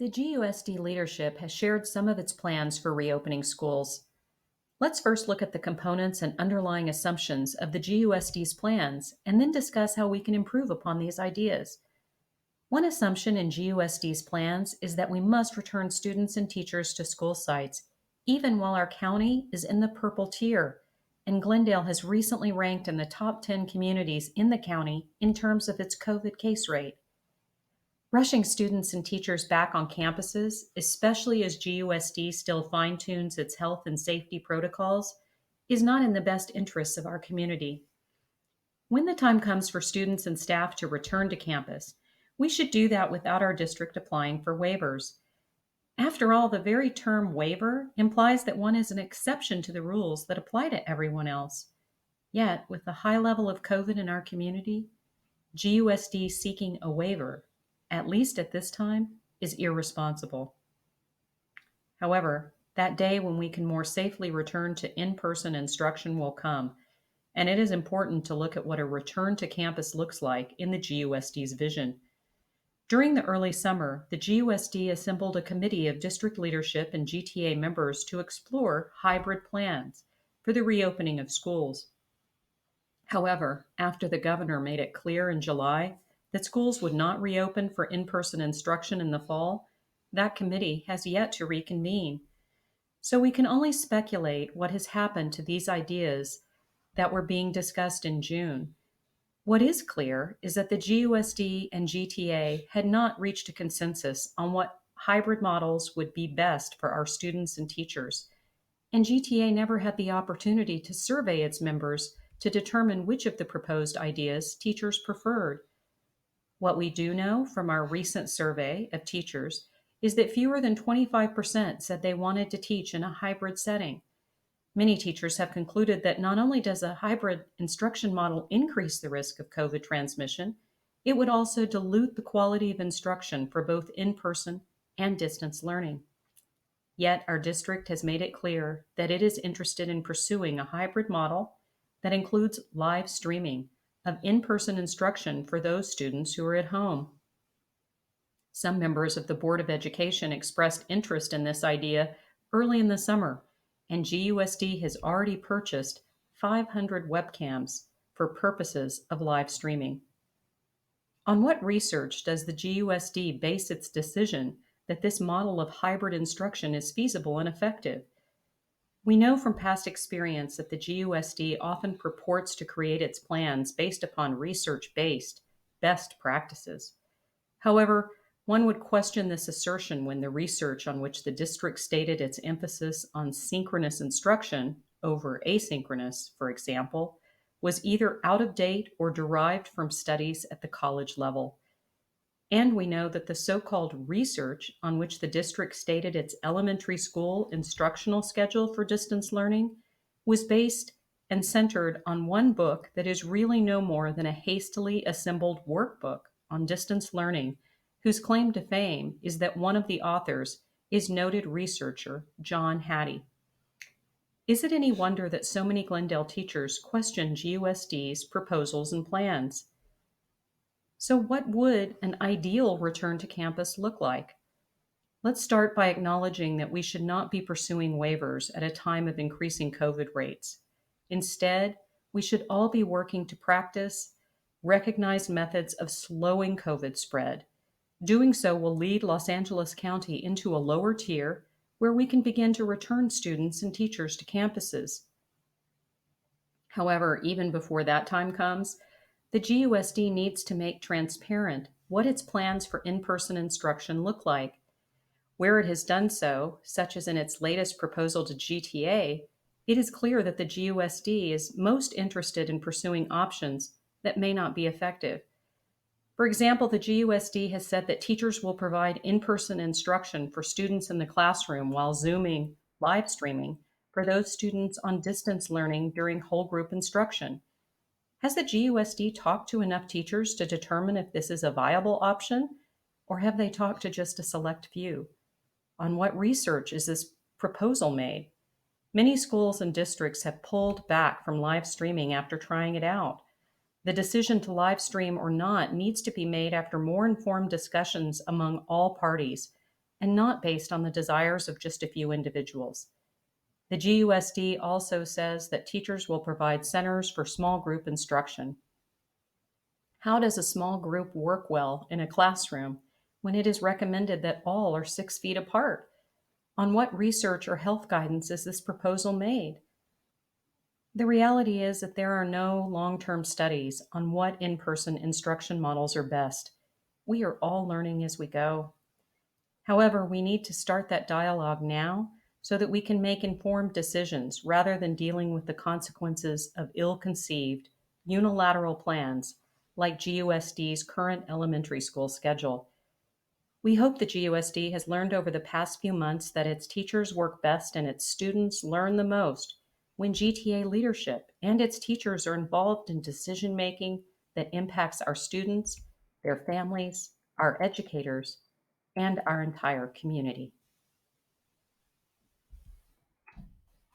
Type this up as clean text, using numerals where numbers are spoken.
The GUSD leadership has shared some of its plans for reopening schools. Let's first look at the components and underlying assumptions of the GUSD's plans and then discuss how we can improve upon these ideas. One assumption in GUSD's plans is that we must return students and teachers to school sites, even while our county is in the purple tier, and Glendale has recently ranked in the top 10 communities in the county in terms of its COVID case rate. Rushing students and teachers back on campuses, especially as GUSD still fine-tunes its health and safety protocols, is not in the best interests of our community. When the time comes for students and staff to return to campus, we should do that without our district applying for waivers. After all, the very term waiver implies that one is an exception to the rules that apply to everyone else. Yet, with the high level of COVID in our community, GUSD seeking a waiver, at least at this time, is irresponsible. However, that day when we can more safely return to in-person instruction will come, and it is important to look at what a return to campus looks like in the GUSD's vision. During the early summer, the GUSD assembled a committee of district leadership and GTA members to explore hybrid plans for the reopening of schools. However, after the governor made it clear in July that schools would not reopen for in-person instruction in the fall, that committee has yet to reconvene. So we can only speculate what has happened to these ideas that were being discussed in June. What is clear is that the GUSD and GTA had not reached a consensus on what hybrid models would be best for our students and teachers, and GTA never had the opportunity to survey its members to determine which of the proposed ideas teachers preferred. What we do know from our recent survey of teachers is that fewer than 25% said they wanted to teach in a hybrid setting. Many teachers have concluded that not only does a hybrid instruction model increase the risk of COVID transmission, it would also dilute the quality of instruction for both in-person and distance learning. Yet our district has made it clear that it is interested in pursuing a hybrid model that includes live streaming of in-person instruction for those students who are at home. Some members of the Board of Education expressed interest in this idea early in the summer, and GUSD has already purchased 500 webcams for purposes of live streaming. On what research does the GUSD base its decision that this model of hybrid instruction is feasible and effective? We know from past experience that the GUSD often purports to create its plans based upon research-based best practices. However, one would question this assertion when the research on which the district stated its emphasis on synchronous instruction over asynchronous, for example, was either out of date or derived from studies at the college level. And we know that the so-called research on which the district stated its elementary school instructional schedule for distance learning was based and centered on one book that is really no more than a hastily assembled workbook on distance learning, whose claim to fame is that one of the authors is noted researcher John Hattie. Is it any wonder that so many Glendale teachers question GUSD's proposals and plans? So what would an ideal return to campus look like? Let's start by acknowledging that we should not be pursuing waivers at a time of increasing COVID rates. Instead, we should all be working to practice recognized methods of slowing COVID spread. Doing so will lead Los Angeles County into a lower tier where we can begin to return students and teachers to campuses. However, even before that time comes, the GUSD needs to make transparent what its plans for in-person instruction look like. Where it has done so, such as in its latest proposal to GTA, it is clear that the GUSD is most interested in pursuing options that may not be effective. For example, the GUSD has said that teachers will provide in-person instruction for students in the classroom while Zooming, live streaming, for those students on distance learning during whole group instruction. Has the GUSD talked to enough teachers to determine if this is a viable option, or have they talked to just a select few? On what research is this proposal made? Many schools and districts have pulled back from live streaming after trying it out. The decision to live stream or not needs to be made after more informed discussions among all parties, and not based on the desires of just a few individuals. The GUSD also says that teachers will provide centers for small group instruction. How does a small group work well in a classroom when it is recommended that all are 6 feet apart? On what research or health guidance is this proposal made? The reality is that there are no long term studies on what in person instruction models are best. We are all learning as we go. However, we need to start that dialogue now so that we can make informed decisions rather than dealing with the consequences of ill conceived, unilateral plans like GUSD's current elementary school schedule. We hope the GUSD has learned over the past few months that its teachers work best and its students learn the most when GTA leadership and its teachers are involved in decision making that impacts our students, their families, our educators, and our entire community.